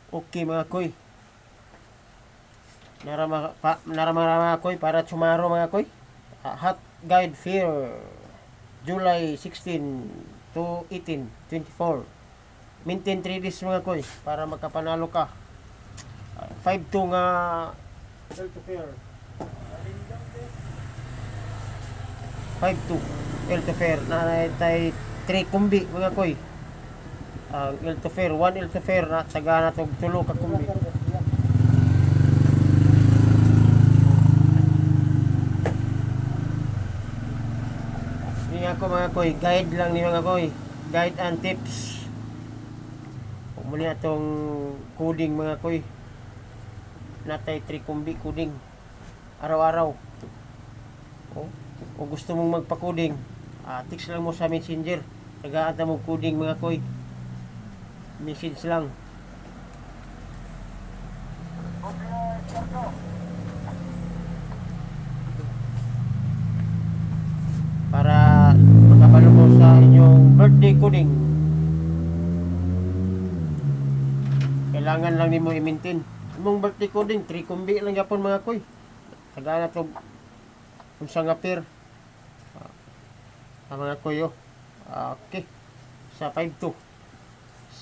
Okay mga koy. Narama koy para tomorrow mga koy. Hot Guide Fair July 16 to 18, 24. Maintain 3 days mga koy para magkapanalo ka. 5-2 nga Elto Fair. 5-2 Elto Fair na tay 3 kumbi mga koy. Ang Elto Fair, 1 Elto Fair na taga na tog tulo ka kumbi. Ni ako mga koy, guide lang ni mga koy. Guide and tips. Muli atong coding mga koy. Natay 3 kumbi coding. Araw-araw. O gusto mong magpa-coding, text lang mo sa Messenger. Tagaan mo coding mga koy. Message lang. Para makapalo mo sa inyong birthday coding. Kailangan lang nimo i-maintain. Imong birthday coding, 3 kumbi lang yapon mga koy. Tagaan na to unsa nga pair. Mga koy oh. Okay. Sa 52.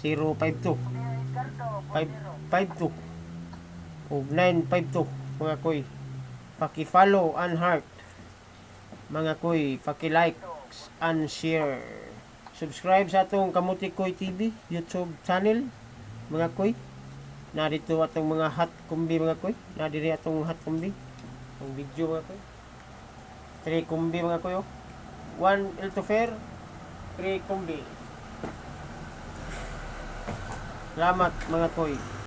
052 552 o 952 mga koy. Paki-follow and heart mga koy, paki-like and share. Subscribe sa atong Kamuti Koy TV YouTube channel mga koy. Na dito atong mga hot kumbi mga koy. Na diri atong hot kumbi. Ang video mga koy. 3 kumbi mga koy oh. 1 Elto Fair, 3 kumbi. Salamat mga koy.